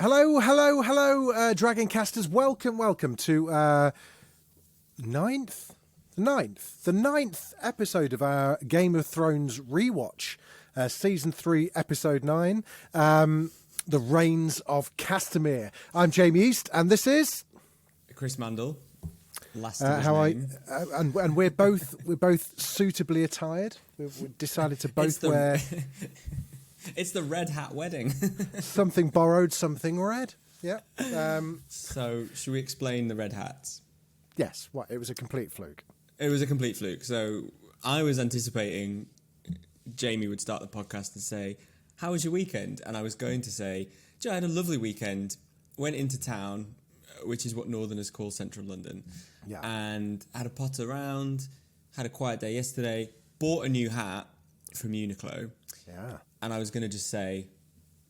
Hello, Dragoncasters. Welcome to the ninth episode of our Game of Thrones rewatch, season 3, episode 9, the Rains of Castamere. I'm Jamie East, and this is Chris Mandle. Last and we're both suitably attired. We've decided to both wear. It's the red hat wedding. Something borrowed, something red. Yeah. So, should we explain the red hats? Yes. What? It was a complete fluke. It was a complete fluke. So, I was anticipating Jamie would start the podcast and say, "How was your weekend?" And I was going to say, "I had a lovely weekend. Went into town, which is what Northerners call Central London, and had a potter around. Had a quiet day yesterday. Bought a new hat from Uniqlo. Yeah." And I was going to just say,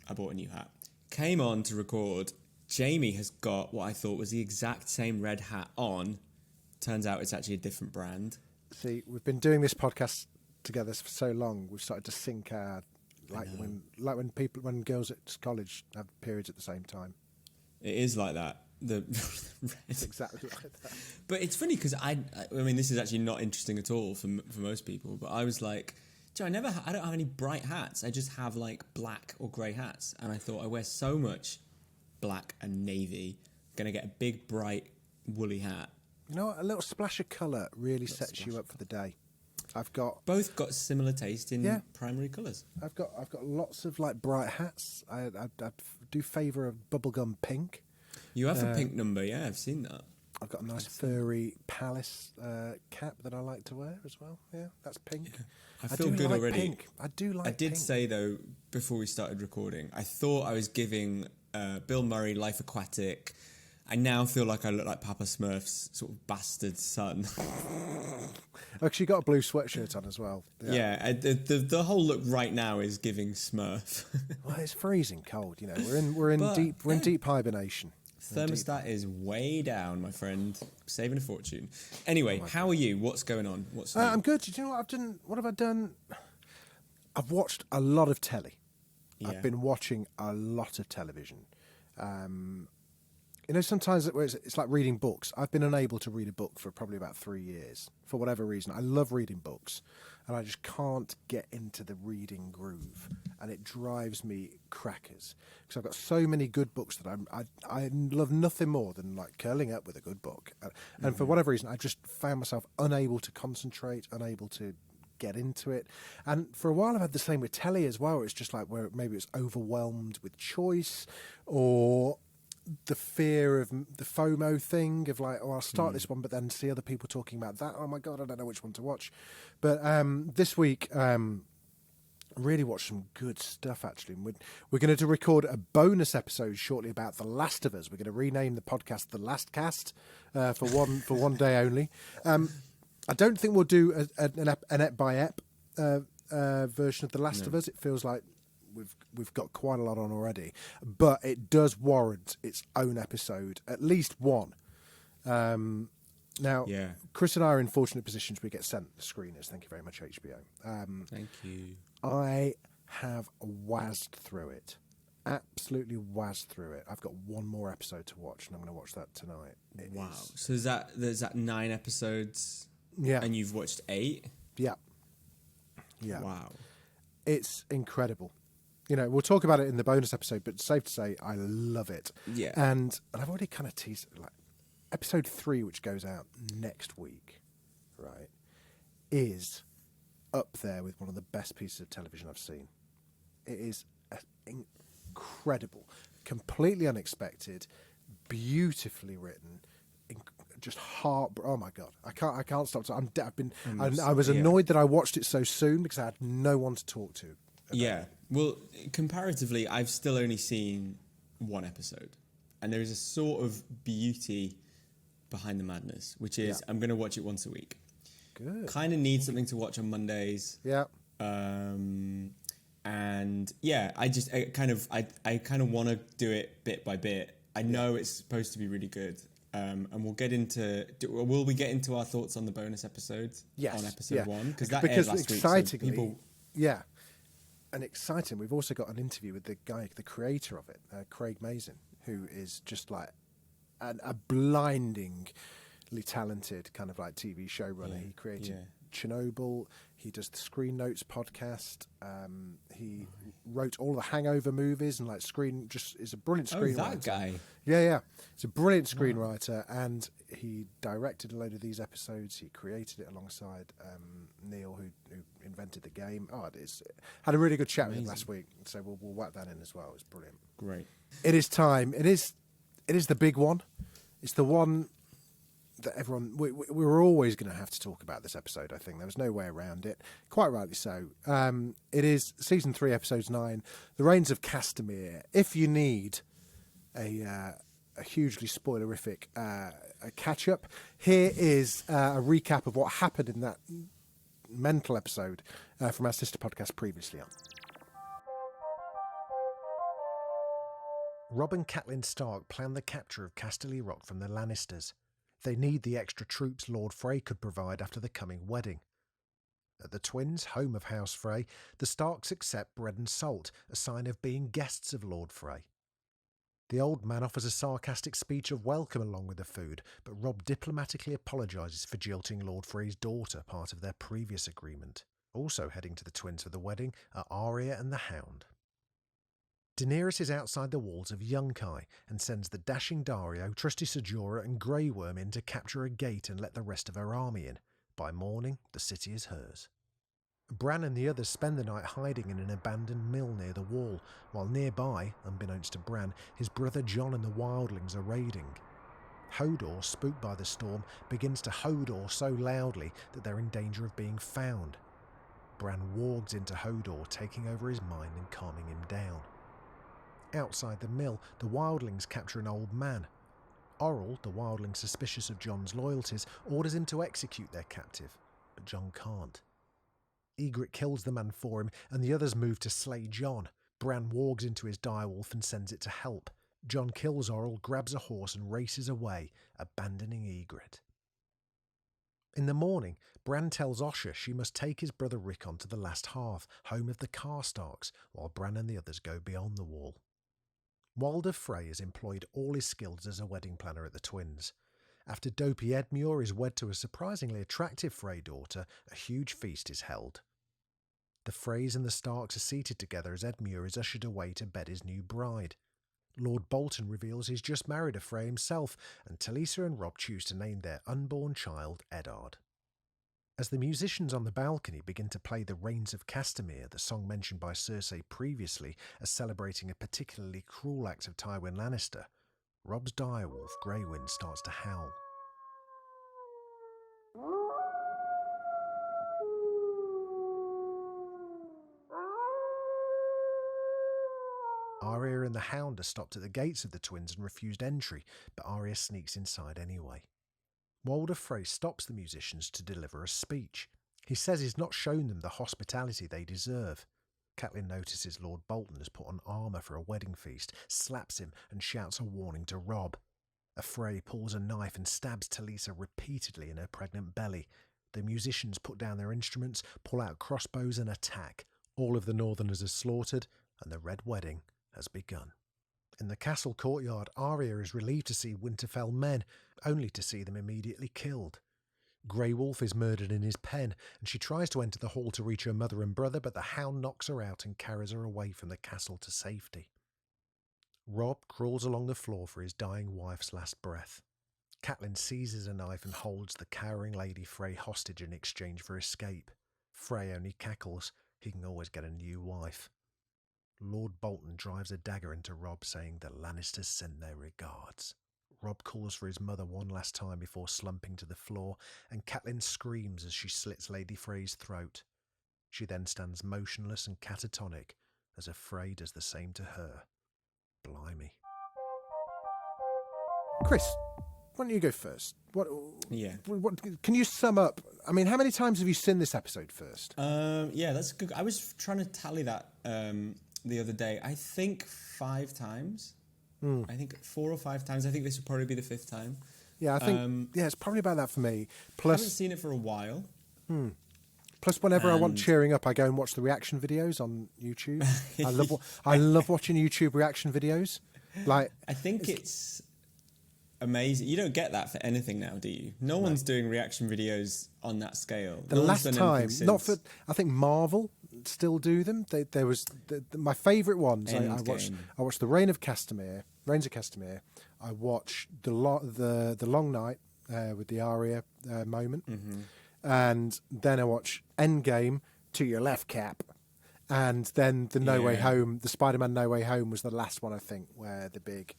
I bought a new hat. Came on to record. Jamie has got what I thought was the exact same red hat on. Turns out it's actually a different brand. See, we've been doing this podcast together for so long. We've started to sync our when girls at college have periods at the same time. It is like that. It's exactly like that. But it's funny because I mean, this is actually not interesting at all for most people. But I was like, I don't have any bright hats. I just have like black or grey hats. And I thought I wear so much black and navy. I'm going to get a big, bright, woolly hat. You know what? A little splash of colour really sets you up for the day. Both got similar taste in primary colours. I've got lots of like bright hats. I do favour of bubblegum pink. You have a pink number, yeah, I've seen that. I've got a nice furry palace cap that I like to wear as well. Yeah, that's pink. Yeah. I feel good already. Pink. I do like. I did pink. say though before we started recording, I thought I was giving Bill Murray Life Aquatic. I now feel like I look like Papa Smurf's sort of bastard son. Actually, got a blue sweatshirt on as well. Yeah, the whole look right now is giving Smurf. Well, it's freezing cold. You know, we're in deep hibernation. Thermostat is way down, my friend. Saving a fortune. Anyway, how are you? What's going on? I'm good. Do you know what I've done? What have I done? I've watched a lot of telly. Yeah. I've been watching a lot of television. Sometimes it's like reading books. I've been unable to read a book for probably about 3 years for whatever reason. I love reading books, and I just can't get into the reading groove, and it drives me crackers because I've got so many good books that I love nothing more than like curling up with a good book. And for whatever reason, I just found myself unable to concentrate, unable to get into it. And for a while I've had the same with telly as well. It's just like where maybe it's overwhelmed with choice, or the fear of the FOMO thing of like, I'll start this one but then see other people talking about that. Oh my God, I don't know which one to watch. But this week really watched some good stuff actually. And we're going to record a bonus episode shortly about The Last of Us. We're going to rename the podcast The Last Cast for one day only. I don't think we'll do an ep by ep version of The Last of Us. It feels like we've got quite a lot on already, but it does warrant its own episode, at least one. Now, Chris and I are in fortunate positions. We get sent the screeners. Thank you very much, HBO. Thank you. I have wazzed through it. Absolutely wazzed through it. I've got one more episode to watch, and I'm going to watch that tonight. Wow. So there's that 9 episodes? Yeah. And you've watched 8? Yeah. Yeah. Wow. It's incredible. You know, we'll talk about it in the bonus episode, but it's safe to say I love it. Yeah. And I've already kind of teased it, like episode 3, which goes out next week, right, is up there with one of the best pieces of television I've seen. It is incredible, completely unexpected, beautifully written, just oh my God, I can't stop. I was annoyed that I watched it so soon because I had no one to talk to. Yeah. Well, comparatively, I've still only seen 1 episode, and there is a sort of beauty behind the madness, which is I'm going to watch it once a week. Good. Kind of need something to watch on Mondays. Yeah. And yeah, I kind of want to do it bit by bit. I know it's supposed to be really good. And will we get into our thoughts on the bonus episodes? Yes. On episode 1? Because that because aired last excitingly, week. So people, yeah. and exciting. We've also got an interview with the guy, the creator of it, Craig Mazin, who is just like a blindingly talented kind of like TV showrunner. He created Chernobyl. He does the Screen Notes podcast. He wrote all the Hangover movies and like just is a brilliant screenwriter. Oh, that guy. Yeah. He's a brilliant screenwriter, and he directed a load of these episodes. He created it alongside Neil, who invented the game. Had a really good chat with him last week, so we'll whack that in as well. It's brilliant. Great. It is time. It is the big one. It's the one that everyone... We were always going to have to talk about this episode, I think. There was no way around it. Quite rightly so. It is Season 3, Episode 9, The Rains of Castamere. If you need a hugely spoilerific catch-up, here is a recap of what happened in that mental episode from our sister podcast previously on. Robb and Catelyn Stark plan the capture of Casterly Rock from the Lannisters. They need the extra troops Lord Frey could provide after the coming wedding. At the Twins, home of House Frey, the Starks accept bread and salt, a sign of being guests of Lord Frey. The old man offers a sarcastic speech of welcome along with the food, but Robb diplomatically apologises for jilting Lord Frey's daughter, part of their previous agreement. Also heading to the Twins for the wedding are Arya and the Hound. Daenerys is outside the walls of Yunkai and sends the dashing Daario, trusty Ser Jorah and Grey Worm in to capture a gate and let the rest of her army in. By morning, the city is hers. Bran and the others spend the night hiding in an abandoned mill near the wall, while nearby, unbeknownst to Bran, his brother Jon and the wildlings are raiding. Hodor, spooked by the storm, begins to Hodor so loudly that they're in danger of being found. Bran wargs into Hodor, taking over his mind and calming him down. Outside the mill, the wildlings capture an old man. Orrell, the wildling suspicious of Jon's loyalties, orders him to execute their captive, but Jon can't. Ygritte kills the man for him, and the others move to slay Jon. Bran wargs into his direwolf and sends it to help. Jon kills Orrell, grabs a horse and races away, abandoning Ygritte. In the morning, Bran tells Osha she must take his brother Rickon to the Last Hearth, home of the Karstarks, while Bran and the others go beyond the wall. Walder Frey has employed all his skills as a wedding planner at the Twins. After dopey Edmure is wed to a surprisingly attractive Frey daughter, a huge feast is held. The Freys and the Starks are seated together as Edmure is ushered away to bed his new bride. Lord Bolton reveals he's just married a Frey himself, and Talisa and Robb choose to name their unborn child Eddard. As the musicians on the balcony begin to play the Rains of Castamere, the song mentioned by Cersei previously as celebrating a particularly cruel act of Tywin Lannister, Robb's direwolf, Greywind, starts to howl. Arya and the Hound are stopped at the gates of the Twins and refused entry, but Arya sneaks inside anyway. Walder Frey stops the musicians to deliver a speech. He says he's not shown them the hospitality they deserve. Catelyn notices Lord Bolton has put on armour for a wedding feast, slaps him and shouts a warning to Robb. A Frey pulls a knife and stabs Talisa repeatedly in her pregnant belly. The musicians put down their instruments, pull out crossbows and attack. All of the Northerners are slaughtered and the Red Wedding has begun. In the castle courtyard, Arya is relieved to see Winterfell men, only to see them immediately killed. Grey Wolf is murdered in his pen, and she tries to enter the hall to reach her mother and brother, but the Hound knocks her out and carries her away from the castle to safety. Robb crawls along the floor for his dying wife's last breath. Catelyn seizes a knife and holds the cowering Lady Frey hostage in exchange for escape. Frey only cackles. He can always get a new wife. Lord Bolton drives a dagger into Robb, saying the Lannisters send their regards. Robb calls for his mother one last time before slumping to the floor, and Catelyn screams as she slits Lady Frey's throat. She then stands motionless and catatonic as a Frey does the same to her. Blimey. Chris, why don't you go first? What can you sum up? I mean, how many times have you seen this episode first? Yeah, that's good. I was trying to tally that the other day. I think 5 times. I think 4 or 5 times. I think this would probably be the 5th time. Yeah, I think it's probably about that for me. Plus, I haven't seen it for a while. Plus, whenever I want And- cheering up, I go and watch the reaction videos on YouTube. I love watching YouTube reaction videos. Like, I think it's amazing. You don't get that for anything now, do you? No one's doing reaction videos on that scale. the No one's last done time, anything not since for, I think Marvel still do them. There was my favourite ones. I watched the Rains of Castamere. I watched the Long Night with the Arya moment, and then I watched Endgame, To Your Left Cap, and then the No Way Home. The Spider-Man No Way Home was the last one, I think, where the big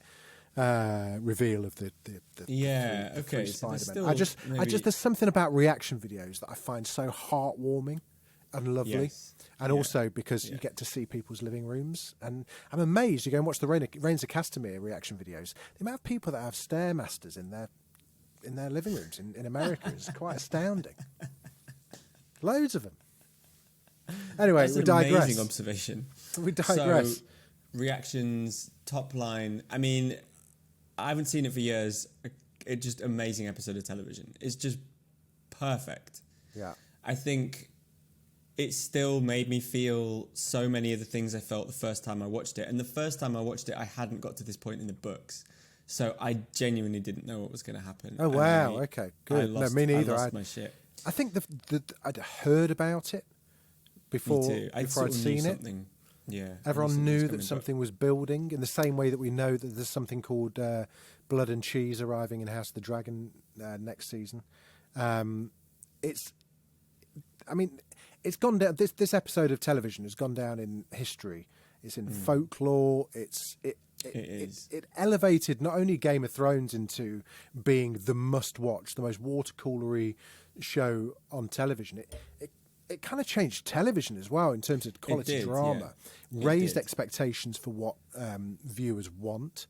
reveal of the okay. three So there's Spider-Man. still There's something about reaction videos that I find so heartwarming and lovely. Yes. And also because you get to see people's living rooms. And I'm amazed. You go and watch the Rains of Castamere reaction videos. The amount of people that have Stairmasters in their living rooms in America is quite astounding. Loads of them. Anyway, That's we an digress. amazing observation. We digress. So, reactions, top line. I mean, I haven't seen it for years. It's just amazing episode of television. It's just perfect. Yeah. I think it still made me feel so many of the things I felt the first time I watched it. And the first time I watched it, I hadn't got to this point in the books. So I genuinely didn't know what was going to happen. Oh, wow. Okay, good. No, me neither. I lost my shit. I think I'd heard about it before, Me too. before I'd seen it. Yeah. Everyone knew that something was building in the same way that we know that there's something called Blood and Cheese arriving in House of the Dragon next season. It's gone down. This episode of television has gone down in history. It's in folklore. It elevated not only Game of Thrones into being the must-watch, the most water-coolery show on television. It kind of changed television as well in terms of quality drama, raised expectations for what viewers want.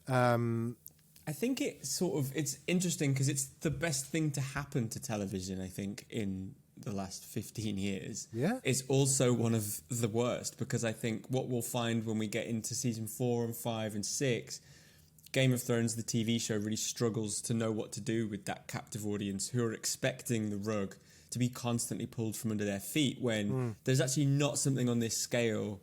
I think it's interesting because it's the best thing to happen to television, I think, in the last 15 years. Yeah. It's also one of the worst because I think what we'll find when we get into season 4 and 5 and 6, Game of Thrones, the TV show, really struggles to know what to do with that captive audience who are expecting the rug to be constantly pulled from under their feet when there's actually not something on this scale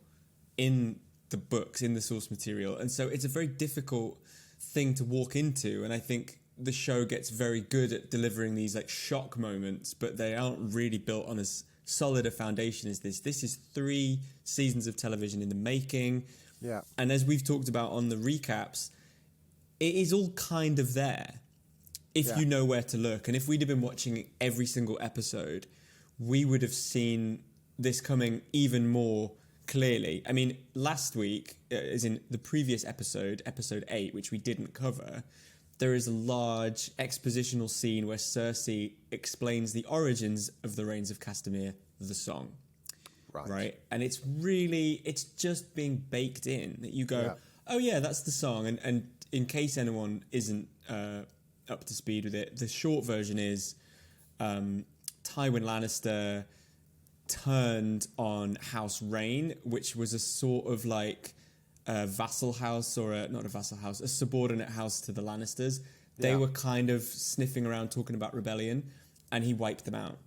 in the books, in the source material. And so it's a very difficult thing to walk into. And I think the show gets very good at delivering these like shock moments, but they aren't really built on as solid a foundation as this. This is 3 seasons of television in the making. Yeah. And as we've talked about on the recaps, it is all kind of there if you know where to look. And if we'd have been watching every single episode, we would have seen this coming even more clearly. I mean, last week, as in the previous episode, episode 8, which we didn't cover, there is a large expositional scene where Cersei explains the origins of the Rains of Castamere, the song. Right? And it's just being baked in that you go, oh yeah, that's the song. And in case anyone isn't up to speed with it, the short version is Tywin Lannister turned on House Rain, which was a sort of like a vassal house not a vassal house, a subordinate house to the Lannisters. They were kind of sniffing around talking about rebellion, and he wiped them out.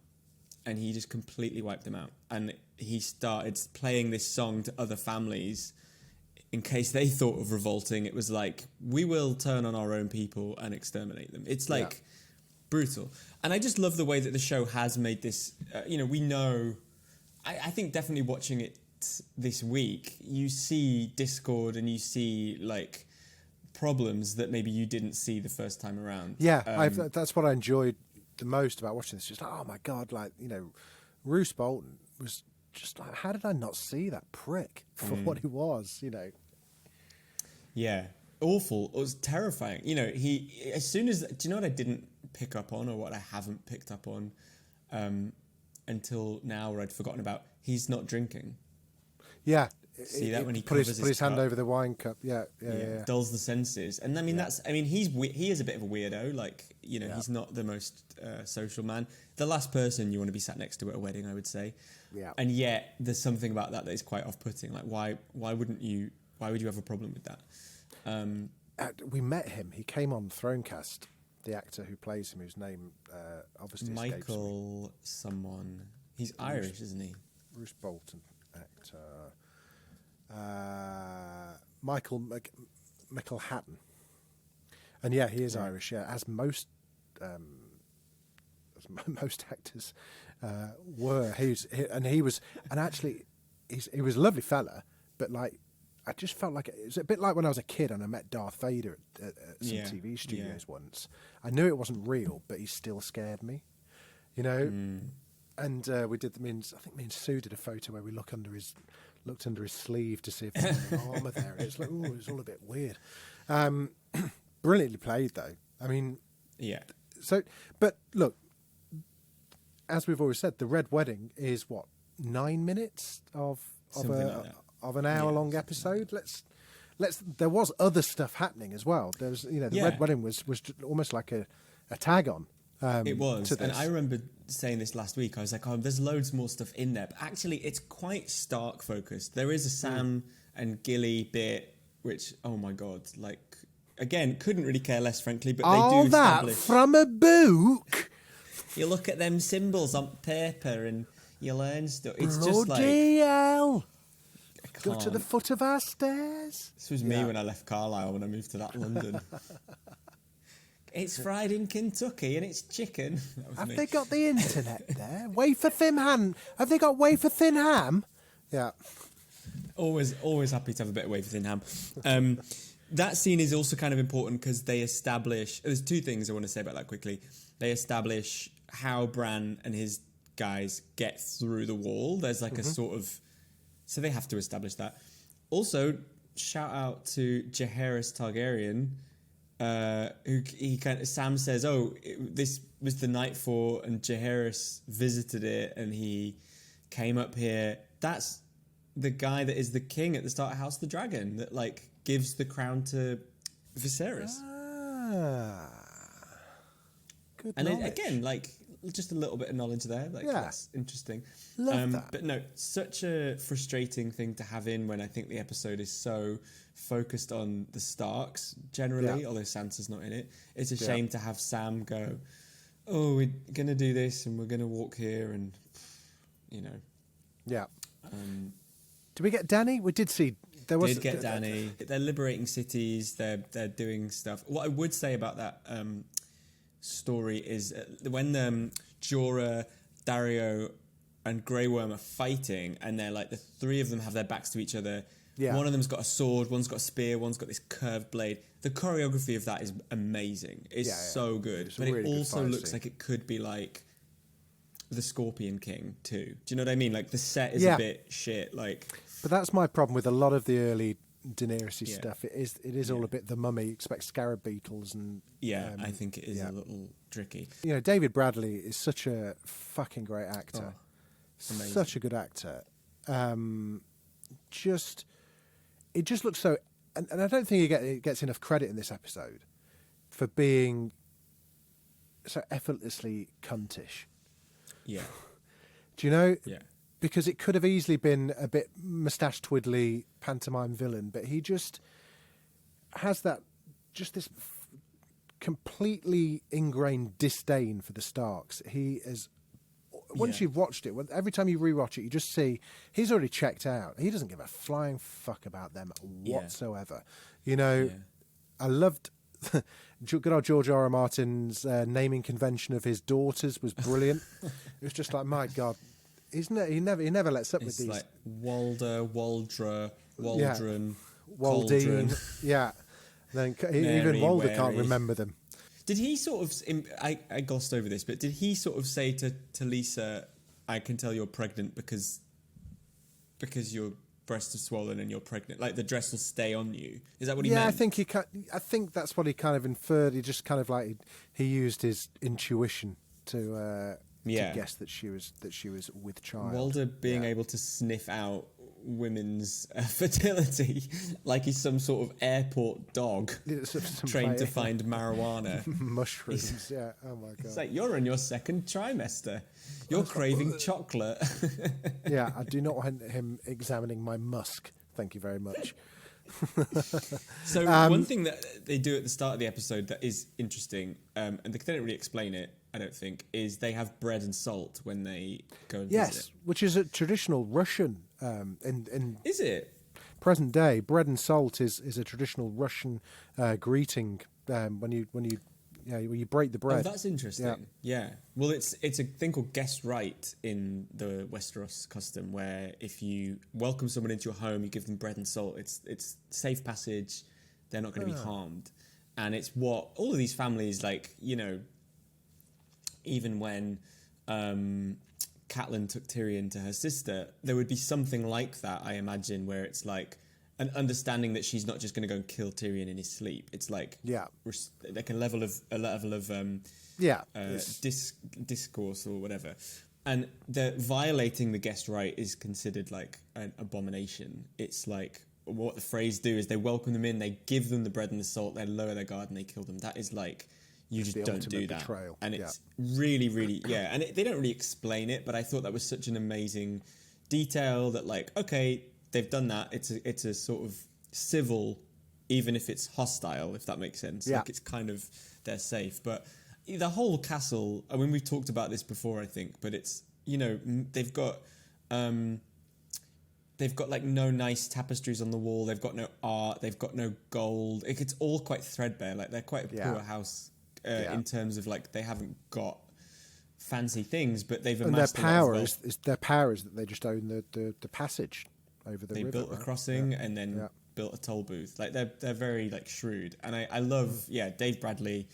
And he just completely wiped them out. And he started playing this song to other families in case they thought of revolting. It was like, we will turn on our own people and exterminate them. It's like brutal. And I just love the way that the show has made this, we know, I think definitely watching it this week, you see discord and you see like problems that maybe you didn't see the first time around. Yeah, that's what I enjoyed the most about watching this. Just like, oh my God, Roose Bolton was just like, how did I not see that prick for what he was, Yeah, awful. It was terrifying. He, as soon as, do you know what I didn't pick up on, or what I haven't picked up on until now, or I'd forgotten about? He's not drinking. Yeah. See that when he put his hand cup? over the wine cup. Yeah. Dulls the senses. And I mean, he is a bit of a weirdo. Like, he's not the most social man. The last person you want to be sat next to at a wedding, I would say. Yeah. And yet there's something about that is quite off-putting. Like, why would you have a problem with that? We met him. He came on Dragoncast, the actor who plays him, whose name obviously escapes me. Michael someone. He's Irish, isn't he? Bruce Bolton, actor. Michael McElhatton. And yeah, he is Irish, yeah, as most actors were. He was a lovely fella, but like, I just felt like it was a bit like when I was a kid and I met Darth Vader at some TV studios once. I knew it wasn't real, but he still scared me, you know. And we did. I think me and Sue did a photo where we looked under his sleeve to see if there was any armour there. It was like, it was all a bit weird. Brilliantly played, though. I mean, yeah. So, but look, as we've always said, the Red Wedding is what, 9 minutes of an hour-long episode. Let's. There was other stuff happening as well. There was, the Red Wedding was almost like a tag on. It was, and I remember saying this last week. I was like, "Oh, there's loads more stuff in there." But actually, it's quite Stark focused. There is a Sam and Gilly bit, which, oh my god, like again, couldn't really care less, frankly. But all they do that establish from a book. You look at them symbols on paper, and you learn stuff. It's Bloody just like hell. Go to the foot of our stairs. This was me when I left Carlisle when I moved to that London. It's fried in Kentucky and it's chicken. Have they got the internet there? Wafer thin ham. Have they got wafer thin ham? Yeah. Always happy to have a bit of wafer thin ham. That scene is also kind of important because they establish... There's two things I want to say about that quickly. They establish how Bran and his guys get through the wall. There's like a sort of... So they have to establish that. Also, shout out to Jaehaerys Targaryen... Sam says, this was the night for, and Jaehaerys visited it, and he came up here. That's the guy that is the king at the start of House of the Dragon that like gives the crown to Viserys. Good and knowledge. Again, like just a little bit of knowledge there. Like that's interesting. Love that. But no, such a frustrating thing to have in when I think the episode is so focused on the Starks generally, although Sansa's not in it. It's a shame to have Sam go, oh, we're going to do this and we're going to walk here and, Yeah. Did we get Dany? We did see... Did get Dany. They're liberating cities. They're doing stuff. What I would say about that story is when Jorah, Dario and Grey Worm are fighting and they're like the three of them have their backs to each other. One of them's got a sword, one's got a spear, one's got this curved blade. The choreography of that is amazing. It's so good. But it also looks like it could be like the Scorpion King too. Do you know what I mean? Like the set is a bit shit. Like, but that's my problem with a lot of the early Daenerys stuff. It is all a bit the Mummy. You expect scarab beetles and I think it is a little tricky. David Bradley is such a fucking great actor. Such a good actor. It just looks so, and I don't think he gets enough credit in this episode for being so effortlessly cuntish. Yeah. Do you know? Yeah. Because it could have easily been a bit moustache twiddly pantomime villain, but he just has this completely ingrained disdain for the Starks. He is. Once you've watched it, every time you rewatch it, you just see he's already checked out. He doesn't give a flying fuck about them whatsoever. I loved good old George R. R. Martin's naming convention of his daughters was brilliant. It was just like, my God, he never lets up with these. Like Walder, Waldra, Waldron, Waldine, yeah. Then even Walder can't remember them. Did he sort of... I glossed over this, but did he sort of say to Lisa, I can tell you're pregnant because your breasts are swollen and you're pregnant? Like, the dress will stay on you. Is that what he meant? Yeah, I think that's what he kind of inferred. He just kind of like... He used his intuition to guess that she was with child. Walder being able to sniff out women's fertility like he's some sort of airport dog trained to find marijuana. Mushrooms, yeah. Oh my God. It's like, you're in your second trimester. You're craving chocolate. Yeah, I do not want him examining my musk. Thank you very much. So one thing that they do at the start of the episode that is interesting, and they didn't really explain it, I don't think, is they have bread and salt when they go and Yes, visit. which is a traditional Russian. In Is it? present day, bread and salt is a traditional Russian greeting when you break the Oh, bread. that's interesting. Yeah. Well, it's a thing called guest right in the Westeros custom, where if you welcome someone into your home, you give them bread and salt. It's safe passage. They're not going to be harmed, and it's what all of these families like. Even when Catelyn took Tyrion to her sister, there would be something like that, I imagine, where it's like an understanding that she's not just going to go and kill Tyrion in his sleep. It's like like a level of discourse or whatever. And the violating the guest right is considered like an abomination. It's like what the Freys do is they welcome them in, they give them the bread and the salt, they lower their guard and they kill them. That is like, you just don't do that. Betrayal. And it's really, really, and they don't really explain it, but I thought that was such an amazing detail that like, okay, they've done that. It's a sort of civil, even if it's hostile, if that makes sense. Like it's kind of, they're safe. But the whole castle, I mean, we've talked about this before, I think, but it's, they've got like no nice tapestries on the wall. They've got no art. They've got no gold. It's all quite threadbare. Like they're quite a poor house in terms of like they haven't got fancy things, but they've amassed their power their power is that they just own the passage over the river. They built a crossing and then built a toll booth. Like they're very like shrewd, and I love Dave Bradley.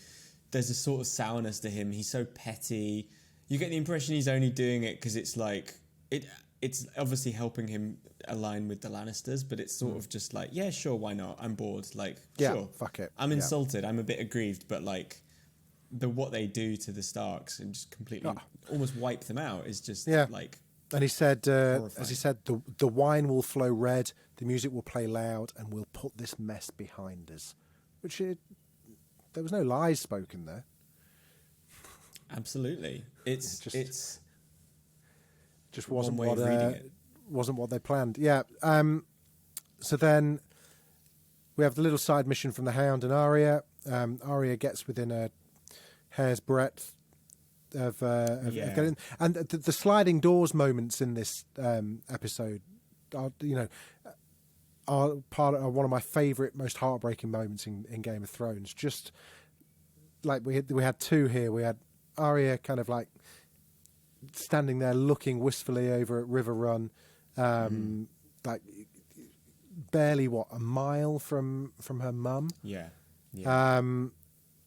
There's a sort of sourness to him. He's so petty. You get the impression he's only doing it because it's like it's obviously helping him align with the Lannisters, but it's sort of just like, yeah, sure, why not? I'm bored. Like, sure, fuck it. I'm insulted. I'm a bit aggrieved, but like what they do to the Starks and just completely almost wipe them out is just like. And he said, as he said, the wine will flow red, the music will play loud, and we'll put this mess behind us. Which there was no lies spoken there. Absolutely, it's just wasn't what they planned. Yeah. So then we have the little side mission from the Hound and Arya. Arya gets within a hair's breadth of getting, and the sliding doors moments in this episode are one of my favourite, most heartbreaking moments in Game of Thrones. Just like we had two here. We had Arya kind of like standing there looking wistfully over at River Run, like barely a mile from her mum. Yeah.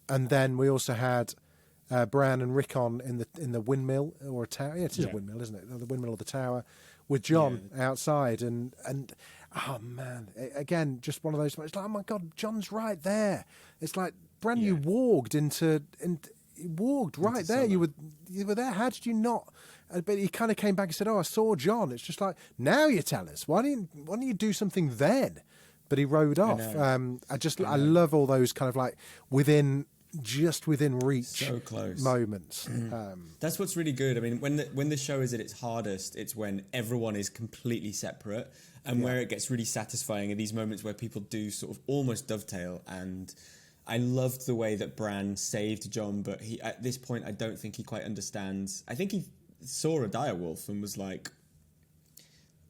And then we also had Bran and Rickon in the windmill or a tower. Yeah, it is a windmill, isn't it? The windmill or the tower with Jon outside, and oh man, again, just one of those. It's like, oh my god, Jon's right there. It's like, Bran, you walked right there. You were there. How did you not? But he kind of came back and said, "Oh, I saw Jon." It's just like, now you tell us. Why didn't you do something then? But he rode off. I love all those kind of like within reach, so close moments. That's what's really good. I mean, when the show is at its hardest, it's when everyone is completely separate, and where it gets really satisfying are these moments where people do sort of almost dovetail. And I loved the way that Bran saved Jon, but he at this point I don't think he quite understands. I think he saw a direwolf and was like,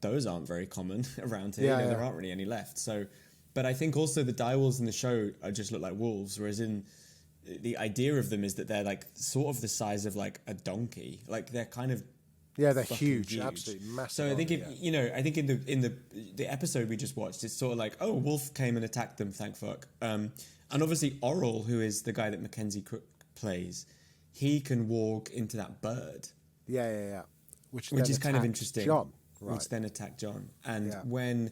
those aren't very common around here. There aren't really any left. So, but I think also the direwolves in the show just look like wolves, whereas in the idea of them is that they're like sort of the size of like a donkey. Like they're kind of they're huge, absolutely massive. So I think I think in the episode we just watched, it's sort of like, oh, a wolf came and attacked them, thank fuck. And obviously Oral, who is the guy that Mackenzie Crook plays, he can walk into that bird. Yeah. Which is kind of interesting. Jon. Right. Which then attacked Jon. And when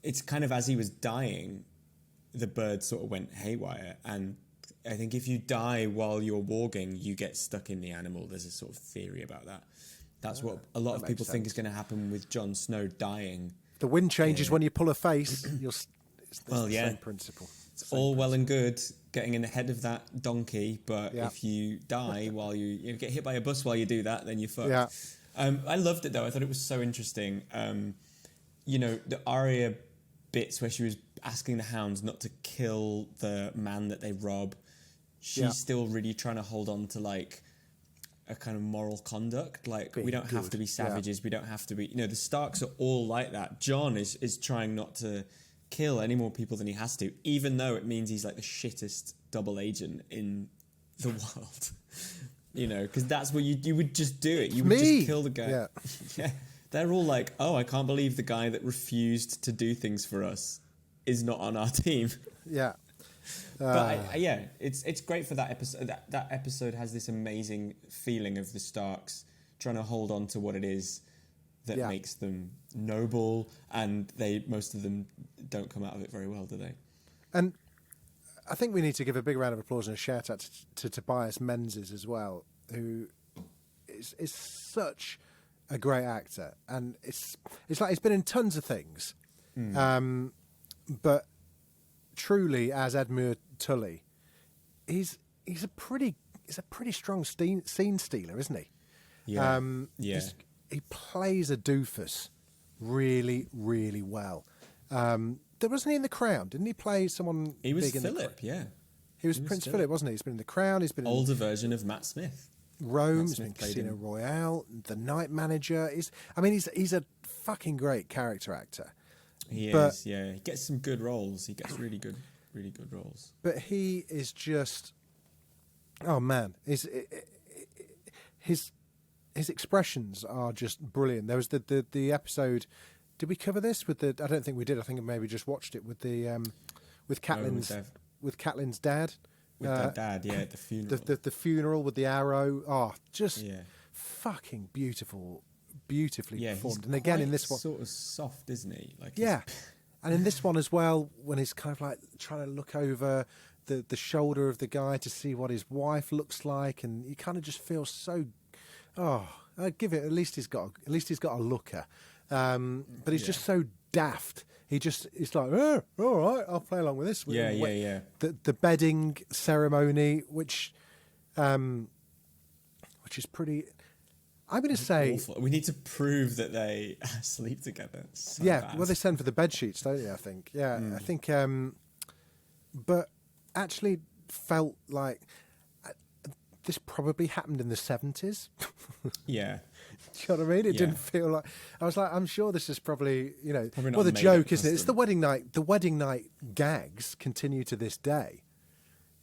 it's kind of as he was dying, the bird sort of went haywire. And I think if you die while you're walking, you get stuck in the animal. There's a sort of theory about that. That's what a lot of people think is going to happen with Jon Snow dying. The wind changes when you pull a face. It's the same principle. It's all well and good getting in ahead of that donkey, but if you die while you get hit by a bus while you do that, then you're fucked. Yeah. I loved it though. I thought it was so interesting. The Arya bits where she was asking the hounds not to kill the man that they rob. She's still really trying to hold on to like a kind of moral conduct. Like, Being we don't have good, to be savages. yeah. We don't have to be, the Starks are all like that. John is trying not to kill any more people than he has to, even though it means he's like the shittest double agent in the world. Because that's what you would just do it. You would just kill the guy. Yeah. Yeah. They're all like, oh, I can't believe the guy that refused to do things for us is not on our team. Yeah. But it's great for that episode. That episode has this amazing feeling of the Starks trying to hold on to what it is that makes them noble, and most of them don't come out of it very well, do they? And I think we need to give a big round of applause and a shout out to Tobias Menzies as well, who is such a great actor, and it's like he's been in tons of things, but truly as Edmure Tully, he's a pretty strong scene stealer, isn't he? Yeah, he plays a doofus really, really well. There wasn't he in The Crown? Didn't he play someone? He was big in Philip. Yeah, he was Prince Philip, wasn't he? He's been in The Crown. He's been older version of Matt Smith. Rome. He's been in Casino Royale, The Night Manager. He's a fucking great character actor. He is. Yeah, he gets some good roles. He gets really good roles. But he is just, oh man, his expressions are just brilliant. There was the episode. Did we cover this with the? I don't think we did. I think I maybe just watched it with the with Catelyn's with Catelyn's dad. With their dad, yeah, at the funeral. The funeral with the arrow. Oh, just fucking beautifully performed. And again, in this one, sort of soft, isn't he? Like, yeah. And in this one as well, when he's kind of like trying to look over the shoulder of the guy to see what his wife looks like, and you kind of just feel so. Oh, I'd give it. At least he's got a looker, but he's just so daft. He's like, oh, all right, I'll play along with this. Yeah. The bedding ceremony, which is pretty. I'm going to say awful. We need to prove that they sleep together. So bad. Well, they send for the bed sheets, don't they? I think. Yeah, I think. But actually, felt like this probably happened in the 70s. Yeah. Do you know what I mean? It didn't feel like. I was like, I'm sure this is probably, Probably not well, the joke, isn't it? It's custom. the wedding night gags continue to this day.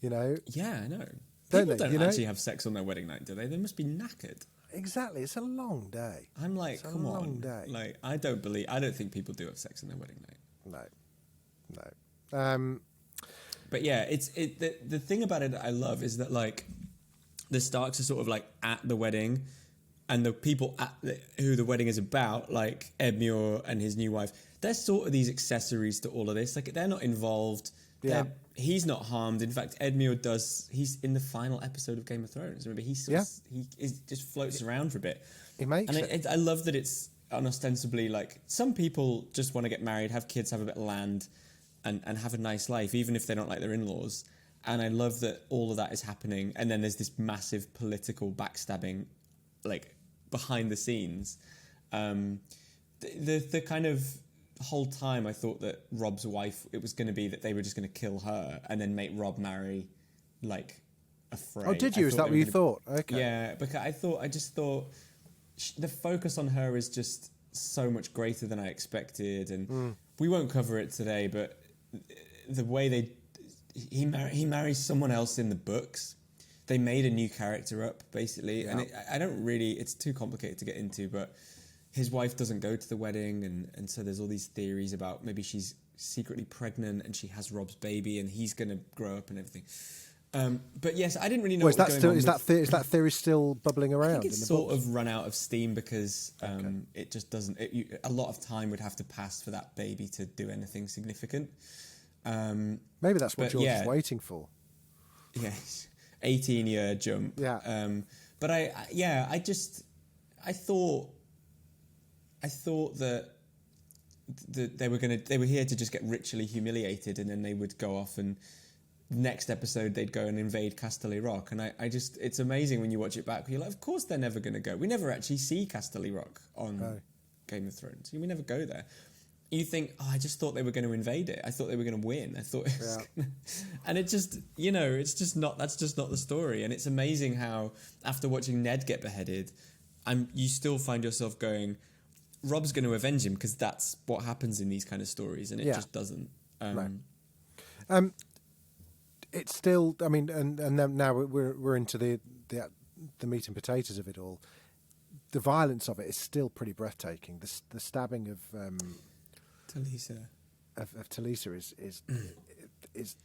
Yeah, I know. Don't People they? don't actually have sex on their wedding night, do they? They must be knackered. Exactly. It's a long day. I'm like, come on. Long day. Like, I don't think people do have sex on their wedding night. No. But yeah, the thing about it that I love is that, like, the Starks are sort of like at the wedding, and the people who the wedding is about, like Edmure and his new wife, they're sort of these accessories to all of this. Like, they're not involved. Yeah. He's not harmed. In fact, Edmure he's in the final episode of Game of Thrones. Remember, he just floats around for a bit. He makes it. I love that it's unostensibly, like, some people just want to get married, have kids, have a bit of land, and have a nice life, even if they don't like their in-laws. And I love that all of that is happening. And then there's this massive political backstabbing, like, behind the scenes. The kind of whole time I thought that Rob's wife, it was going to be that they were just going to kill her and then make Rob marry, like, a Frey. Oh, did you? Is that what you thought? Okay. Yeah, because I just thought the focus on her is just so much greater than I expected. And we won't cover it today, but the way he marries someone else in the books. They made a new character up, basically. Yeah. And I don't really... It's too complicated to get into, but his wife doesn't go to the wedding, and so there's all these theories about maybe she's secretly pregnant and she has Rob's baby and he's going to grow up and everything. But yes, I didn't really know what was going on. Is that theory still bubbling around? I think it's sort of run out of steam because it just doesn't... a lot of time would have to pass for that baby to do anything significant. Maybe that's what George is waiting for. Yes. 18-year jump. Yeah. But I thought that they were here to just get ritually humiliated, and then they would go off, and next episode they'd go and invade Casterly Rock. And it's amazing when you watch it back. You're like, of course they're never going to go. We never actually see Casterly Rock on Game of Thrones. We never go there. you think, oh, I just thought they were going to invade it. I thought they were going to win. I thought, it was gonna... and it just, it's just not. That's just not the story. And it's amazing how after watching Ned get beheaded, you still find yourself going, Rob's going to avenge him because that's what happens in these kind of stories, and it just doesn't. Right. It's still. I mean, and then now we're into the meat and potatoes of it all. The violence of it is still pretty breathtaking. The stabbing of Talisa is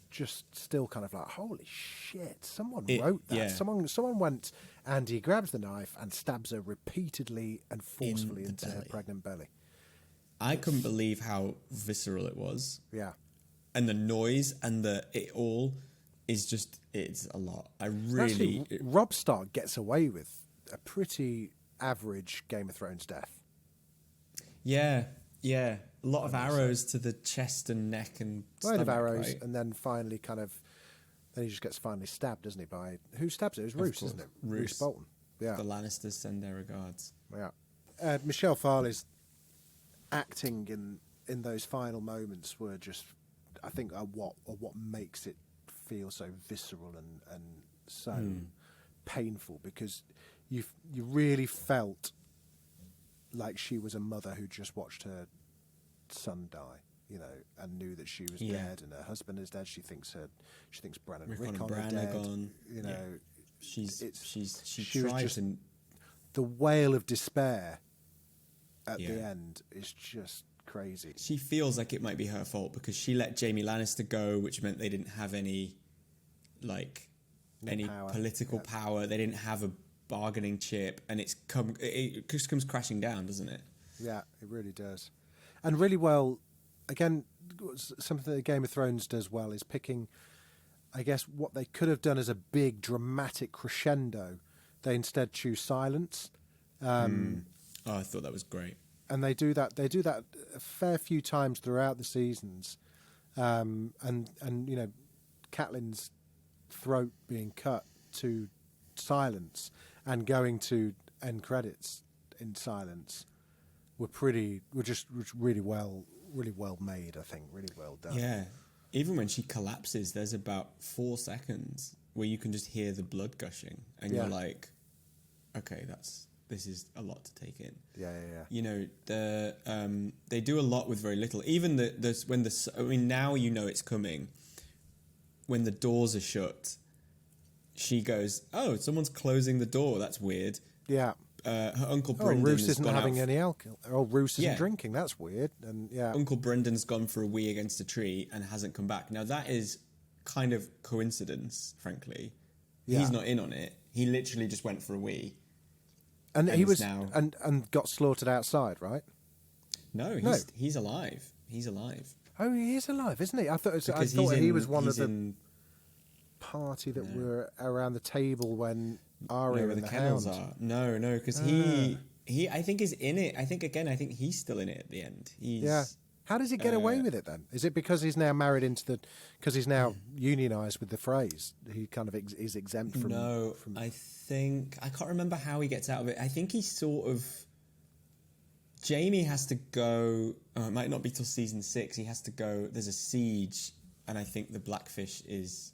just still kind of like, holy shit! Someone wrote that. Yeah. Someone went and he grabs the knife and stabs her repeatedly and forcefully into her pregnant belly. I couldn't believe how visceral it was. Yeah. And the noise and it all is just, it's a lot. Actually, Robb Stark gets away with a pretty average Game of Thrones death. Yeah. A lot of arrows to the chest and neck and stomach, load of arrows, right? and then finally then he just gets finally stabbed, doesn't he? By who stabs it? It was Roose, isn't it? Roose Bolton. Yeah. The Lannisters send their regards. Yeah. Michelle Farley's acting in those final moments were just, I think, what makes it feel so visceral and so painful, because you really felt like she was a mother who just watched her son die, and knew that she was dead and her husband is dead. She thinks Bran and Rickon are dead. Gone. She tried just, to. The wail of despair at the end is just crazy. She feels like it might be her fault because she let Jaime Lannister go, which meant they didn't have any political power. They didn't have a bargaining chip, and it just comes crashing down, doesn't it? Yeah, it really does. And really well, again, something that Game of Thrones does well is picking, I guess, what they could have done as a big dramatic crescendo. They instead choose silence. Oh, I thought that was great. And they do that a fair few times throughout the seasons. And Catelyn's throat being cut to silence and going to end credits in silence were just really well made, I think, really well done. Yeah. Even when she collapses, there's about 4 seconds where you can just hear the blood gushing, and you're like, okay, this is a lot to take in. Yeah. They do a lot with very little. Even now it's coming. When the doors are shut, she goes, "Oh, someone's closing the door. That's weird." Yeah. Her Uncle Brendan Roose isn't having any alcohol. Oh, Roose isn't drinking. That's weird. And Uncle Brendan's gone for a wee against a tree and hasn't come back. Now that is kind of coincidence, frankly. Yeah. He's not in on it. He literally just went for a wee. And he was and got slaughtered outside, right? No, he's alive. He's alive. Oh, he is alive, isn't he? I thought he was one of the party that were around the table when Arya and the Hound are. No, because he I think is in it. I think he's still in it at the end. How does he get away with it then? Is it because he's now married because he's now unionised with the phrase? He kind of is exempt from. No, I can't remember how he gets out of it. I think he's sort of. Jaime has to go. It might not be till season 6. He has to go. There's a siege, and I think the Blackfish is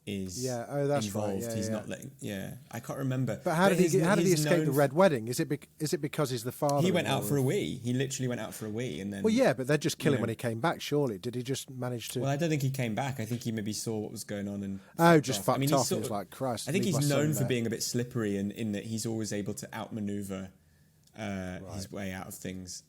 that's involved. Right. He's not letting. Yeah, I can't remember. But how did he escape the Red Wedding? Is it because he's the father? He went out for a wee. He literally went out for a wee, and then. Well, yeah, but they'd just kill him when he came back. Surely, did he just manage to? Well, I don't think he came back. I think he maybe saw what was going on and. Fucked off. He was like, Christ. I think he's known for being a bit slippery, and in that he's always able to outmaneuver his way out of things.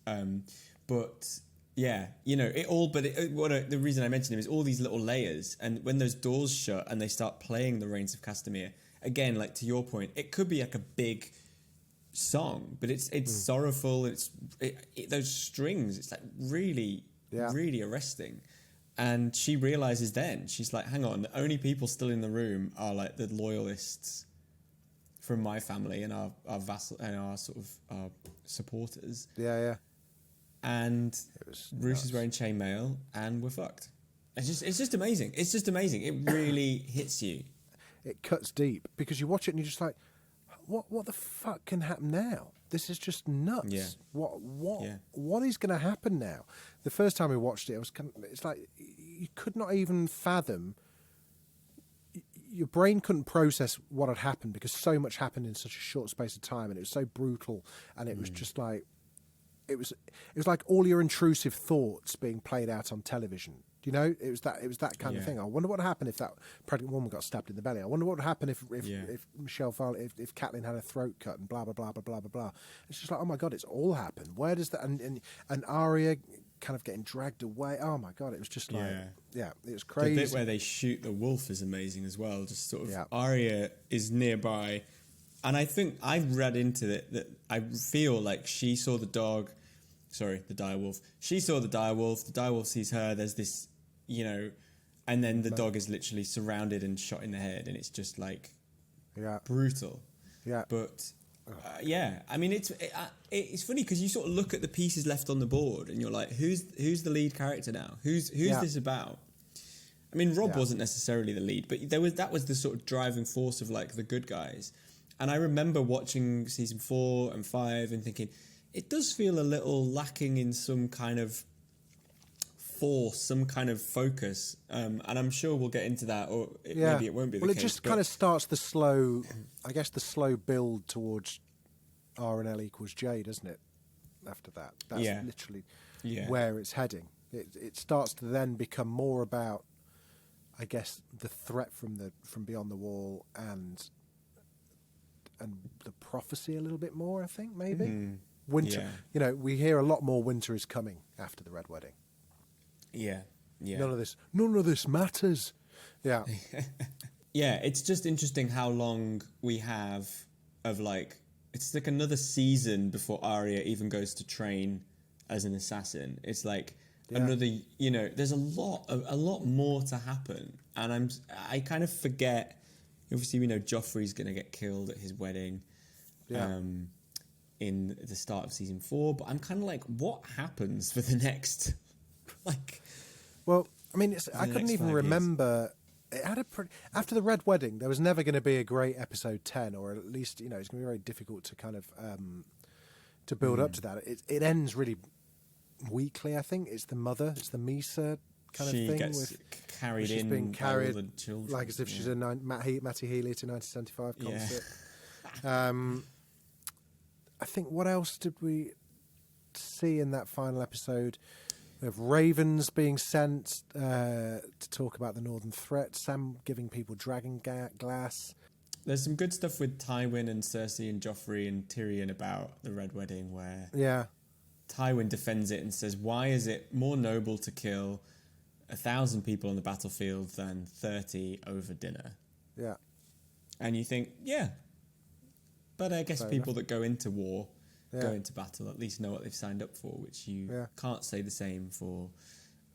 But. Yeah, it all. But the reason I mentioned him is all these little layers, and when those doors shut and they start playing the Rains of Castamere again, like to your point, it could be like a big song, but it's sorrowful. It's those strings. It's like really arresting. And she realizes then she's like, hang on, the only people still in the room are like the loyalists from my family and our vassal and our sort of our supporters. Yeah. And Roose is wearing chainmail, and we're fucked. It's just amazing. It's just amazing. It really hits you. It cuts deep because you watch it and you're just like, what the fuck can happen now? this is just nuts. Yeah. What is going to happen now? The first time we watched it, it's like you could not even fathom. Your brain couldn't process what had happened because so much happened in such a short space of time, and it was so brutal, and it was just like it was like all your intrusive thoughts being played out on television. Do you know? It was that kind of thing. I wonder what happened if that pregnant woman got stabbed in the belly. I wonder what would happen if Michelle Farley, if Catelyn had a throat cut and blah blah blah blah blah blah blah. It's just like, oh my god, it's all happened. Where does that and Arya kind of getting dragged away? Oh my god, it was just like it was crazy. The bit where they shoot the wolf is amazing as well. Just sort of Arya is nearby, and I think I've read into it that I feel like she saw the dog. Sorry, the direwolf. She saw the direwolf. The direwolf sees her. There's this, and then the dog is literally surrounded and shot in the head, and it's just like brutal. Yeah. But I mean, it's funny because you sort of look at the pieces left on the board, and you're like, who's the lead character now? Who's this about? I mean, Rob wasn't necessarily the lead, but that was the sort of driving force of like the good guys. And I remember watching season 4 and 5 and thinking, it does feel a little lacking in some kind of force, some kind of focus, and I'm sure we'll get into that, or maybe it won't be the case. Well, it just kind of starts the slow build towards R&L equals J, doesn't it? After that, that's literally where it's heading. It starts to then become more about, I guess, the threat from beyond the wall and the prophecy a little bit more. I think maybe. Mm. Winter, we hear a lot more. Winter is coming after the Red Wedding. Yeah. None of this matters. Yeah. It's just interesting how long we have of like, it's like another season before Arya even goes to train as an assassin. It's like another, there's a lot more to happen, and I kind of forget. Obviously, we know Joffrey's going to get killed at his wedding. Yeah. In the start of season 4, but I'm kind of like, what happens for the next, Well, I mean, I couldn't even remember. It had after the Red Wedding, there was never going to be a great episode 10, or at least, it's going to be very difficult to kind of to build up to that. It ends really weakly. I think it's the Misa kind of thing. She gets carried in being carried by all the children, like as if she's a Matty Healy to 1975 concert. I think, what else did we see in that final episode? We have ravens being sent to talk about the Northern Threat. Sam giving people dragon glass. There's some good stuff with Tywin and Cersei and Joffrey and Tyrion about the Red Wedding, where Tywin defends it and says, why is it more noble to kill 1,000 people on the battlefield than 30 over dinner? Yeah. And you think, but I guess people that go into war, go into battle, at least know what they've signed up for, which you can't say the same for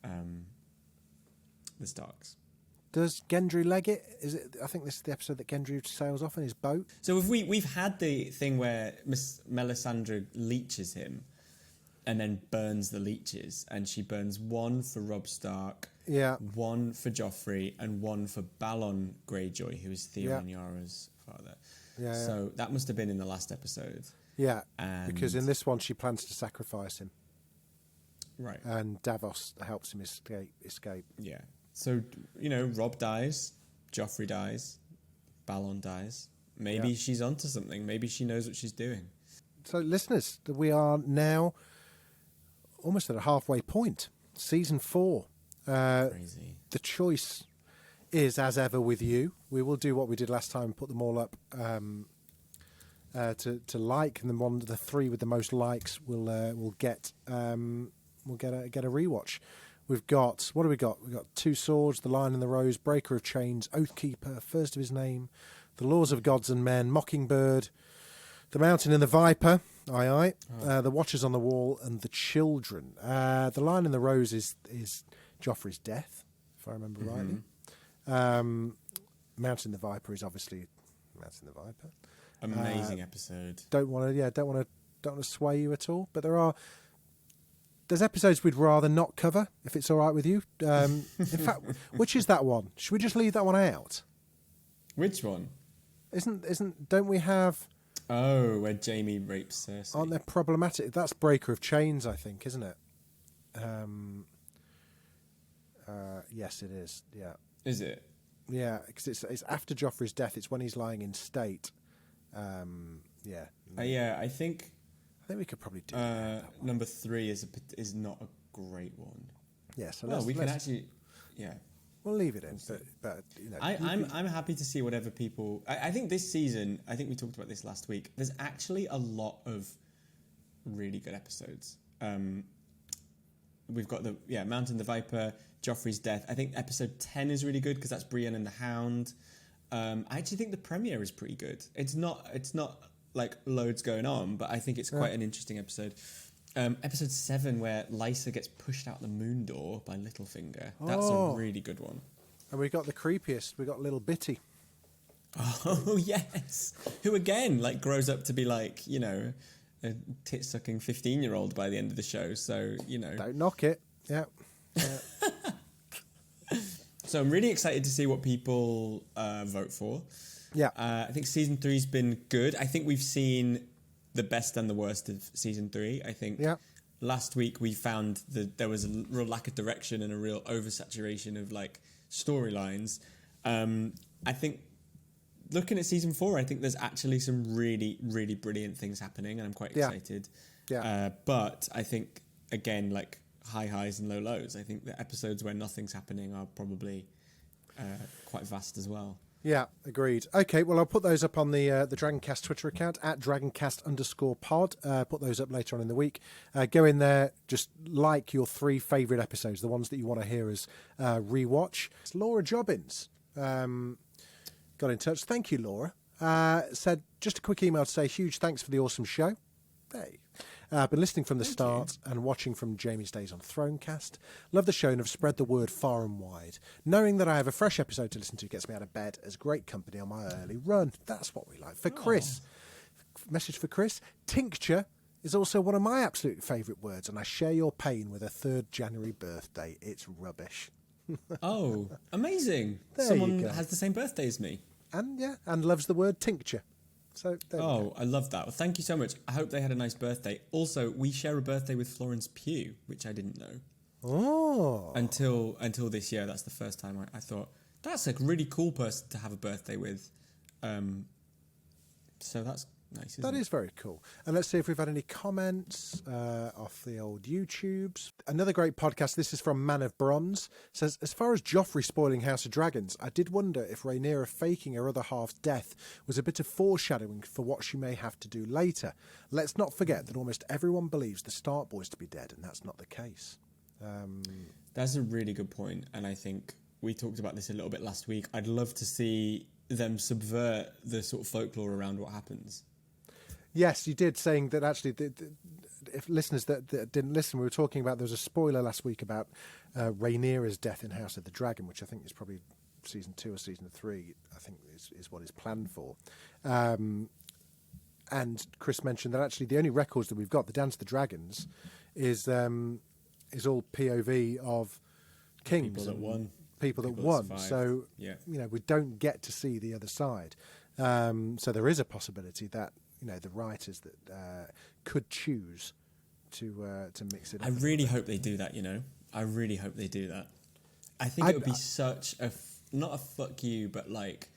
the Starks. Does Gendry leg it? Is it? I think this is the episode that Gendry sails off in his boat. So we've had the thing where Miss Melisandre leeches him, and then burns the leeches, and she burns one for Robb Stark, one for Joffrey, and one for Balon Greyjoy, who is Theon and Yara's father. So that must have been in the last episode. Yeah, because in this one she plans to sacrifice him. Right. And Davos helps him escape. Yeah. So, Robb dies, Joffrey dies, Balon dies. Maybe she's onto something. Maybe she knows what she's doing. So, listeners, we are now almost at a halfway point. Season 4. Crazy. The choice is, as ever, with you. We will do what we did last time, put them all up to like, and then the 3 with the most likes will get a rewatch. We've got, what do we got? We've got Two Swords, The Lion and the Rose, Breaker of Chains, Oathkeeper, First of His Name, The Laws of Gods and Men, Mockingbird, The Mountain and the Viper, The Watchers on the Wall, and The Children. The Lion and the Rose is Joffrey's death, if I remember rightly. Mountain and the Viper is obviously Mountain and the Viper. Amazing episode. Don't want to sway you at all, but there's episodes we'd rather not cover, if it's all right with you. In fact, which is that one? Should we just leave that one out? Which one? Don't we have Oh, where Jaime rapes Cersei. Aren't they problematic? That's Breaker of Chains, I think, isn't it? Yes, it is. Yeah. Is it? Yeah, because it's after Joffrey's death. It's when he's lying in state. Yeah. Yeah, I think we could probably do that. number 3 is not a great one. Yeah, so can actually, yeah. We'll leave it in, but you know, I'm happy to see whatever people. I think this season. I think we talked about this last week. There's actually a lot of really good episodes. We've got Mountain the Viper, Joffrey's death. I think episode 10 is really good because that's Brienne and the Hound. I actually think the premiere is pretty good. It's not like loads going on, but I think it's quite an interesting episode. Episode 7 where Lysa gets pushed out the moon door by Littlefinger. That's a really good one. And we got the creepiest. We got Little Bitty. Oh yes, who again like grows up to be like, you know, a tit-sucking 15-year-old by the end of the show. So, you know, don't knock it. Yeah. So I'm really excited to see what people vote for. Yeah. I think season 3's been good. I think we've seen the best and the worst of season 3. I think last week we found that there was a real lack of direction and a real oversaturation of like storylines. I think looking at season 4, I think there's actually some really, really brilliant things happening, and I'm quite excited. Yeah. But I think again, like high highs and low lows. I think the episodes where nothing's happening are probably quite vast as well. Yeah, agreed. Okay, well, I'll put those up on the Dragoncast Twitter account at Dragoncast_pod. Put those up later on in the week. Go in there, just like your 3 favourite episodes, the ones that you want to hear us rewatch. It's Laura Jobbins got in touch. Thank you, Laura. Said, just a quick email to say huge thanks for the awesome show. Hey. I've been listening from the start and watching from Jamie's days on Thronecast. Love the show and have spread the word far and wide. Knowing that I have a fresh episode to listen to gets me out of bed as great company on my early run. That's what we like. For Chris, message for Chris, tincture is also one of my absolute favourite words, and I share your pain with a 3rd January birthday. It's rubbish. Oh, amazing. Someone has the same birthday as me. And loves the word tincture. So I love that. Well, thank you so much. I hope they had a nice birthday. Also, we share a birthday with Florence Pugh, which I didn't know. Oh. Until this year, that's the first time I thought, that's a really cool person to have a birthday with. So that's nice, That is very cool. And let's see if we've had any comments off the old YouTubes. Another great podcast. This is from Man of Bronze. Says, as far as Joffrey spoiling House of Dragons, I did wonder if Rhaenyra faking her other half's death was a bit of foreshadowing for what she may have to do later. Let's not forget that almost everyone believes the Stark boys to be dead, and that's not the case. That's a really good point, and I think we talked about this a little bit last week. I'd love to see them subvert the sort of folklore around what happens. Yes, you did, saying that actually, if listeners that didn't listen, we were talking about, there was a spoiler last week about Rhaenyra's death in House of the Dragon, which I think is probably season 2 or season 3, I think is what is planned for. And Chris mentioned that actually the only records that we've got, the Dance of the Dragons, is all POV of kings. People that won. People that won. Survived. So, we don't get to see the other side. So there is a possibility that, the writers that could choose to mix it up. I really hope they do that, I really hope they do that. I think it would be such not a fuck you, but like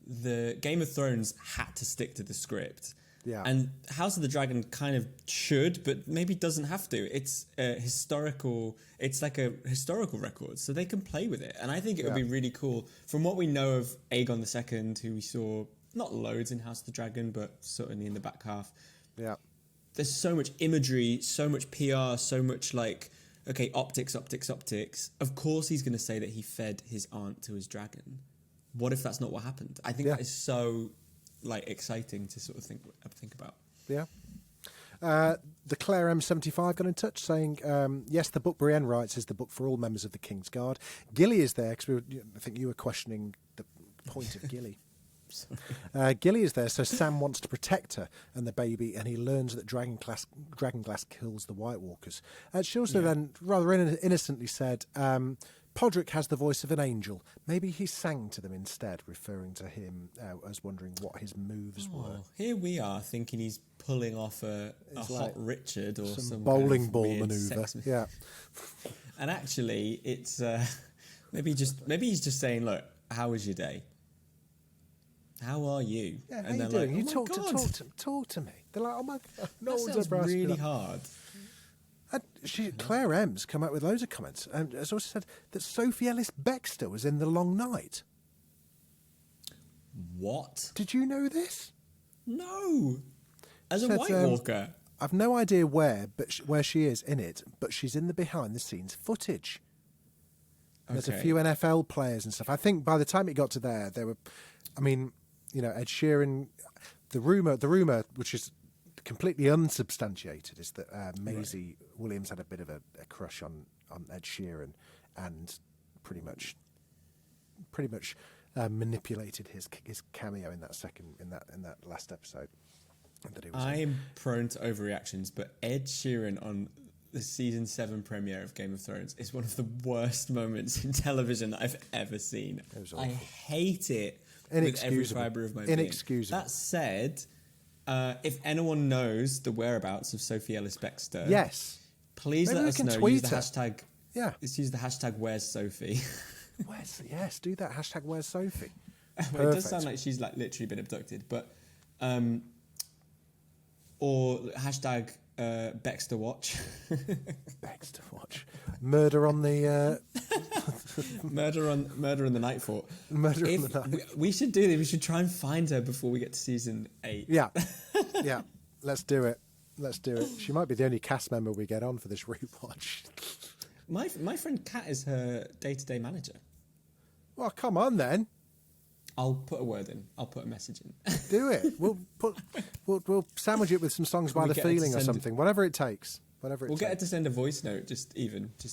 the Game of Thrones had to stick to the script. Yeah. And House of the Dragon kind of should, but maybe doesn't have to. It's like a historical record, so they can play with it. And I think it would be really cool. From what we know of Aegon II, who we saw not loads in House of the Dragon, but certainly in the back half. Yeah. There's so much imagery, so much PR, so much optics. Of course he's going to say that he fed his aunt to his dragon. What if that's not what happened? I think that is so exciting to sort of think about. Yeah. The Claire M75 got in touch saying, yes, the book Brienne writes is the book for all members of the King's Guard. Gilly is there, because I think you were questioning the point of Gilly. Gilly is there, so Sam wants to protect her and the baby, and he learns that Dragonglass kills the White Walkers. She also then rather innocently said, Podrick has the voice of an angel. Maybe he sang to them instead, referring to him as wondering what his moves were. Here we are thinking he's pulling off a hot Richard or some bowling kind of ball weird maneuver. sex- Yeah. And actually, it's maybe he's just saying, "Look, how was your day? How are you?" Yeah, how and you they're doing? like, You "Oh my God, talk to me. They're like, oh my God, no that one's sounds ever asked me really that. hard." And Claire M's come out with loads of comments and has also said that Sophie Ellis-Bextor was in The Long Night. What? Did you know this? No. As a Said, White Walker. I've no idea where she is in it, but she's in the behind-the-scenes footage. There's a Okay. few NFL players and stuff. I think by the time it got to there were, I mean, Ed Sheeran. The rumor, which is completely unsubstantiated, is that Maisie Williams had a bit of a crush on Ed Sheeran, and pretty much manipulated his cameo in that last episode. That he was in. I'm prone to overreactions, but Ed Sheeran on the season 7 premiere of Game of Thrones is one of the worst moments in television that I've ever seen. It was I awful. hate it with every fibre of my being. Inexcusable. That said, if anyone knows the whereabouts of Sophie Ellis-Bextor, Yes. please Maybe let we us can know. tweet Use the her. hashtag. Yeah. Let's use the hashtag Where's Sophie. Yes, do that. Hashtag Where's Sophie? It does sound like she's literally been abducted, but or hashtag Bextor Watch. Bextor Watch. Murder on the Murder on the Night Fort. Murder on the Night. We should do this. We should try and find her before we get to season 8. Yeah. Let's do it. She might be the only cast member we get on for this rewatch. My friend Kat is her day-to-day manager. Well, come on then. I'll put a word in. I'll put a message in. Do it. We'll sandwich it with some songs by we The get her to Feeling or send- something. Whatever it takes. We'll get her to send a voice note, just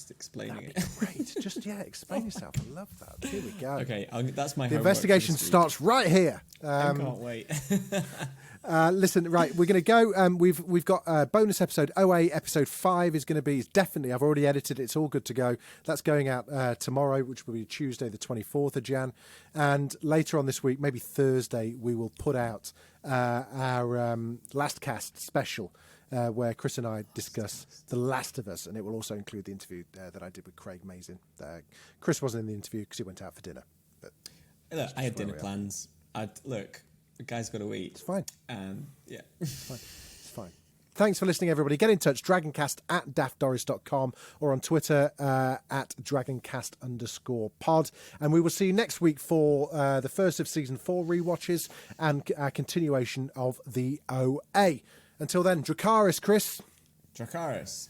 explaining That'd it. be great. Just explain yourself. I love that. Here we go. Okay, that's my The homework for investigation this week. starts right here. I can't wait. Listen, right, we're going to go. We've got a bonus episode. OA episode 5 is going to be definitely. I've already edited it. It's all good to go. That's going out tomorrow, which will be Tuesday, the 24th of Jan. And later on this week, maybe Thursday, we will put out our Last Cast special, where Chris and I discuss The Last of Us, and it will also include the interview that I did with Craig Mazin. Chris wasn't in the interview because he went out for dinner. But Look, I had dinner plans. The guy's got to eat. it's fine. Yeah. It's fine. Thanks for listening, everybody. Get in touch, dragoncast at daftdoris.com or on Twitter at dragoncast_pod. And we will see you next week for the first of season 4 rewatches and our continuation of the OA. Until then, Dracarys, Chris. Dracarys.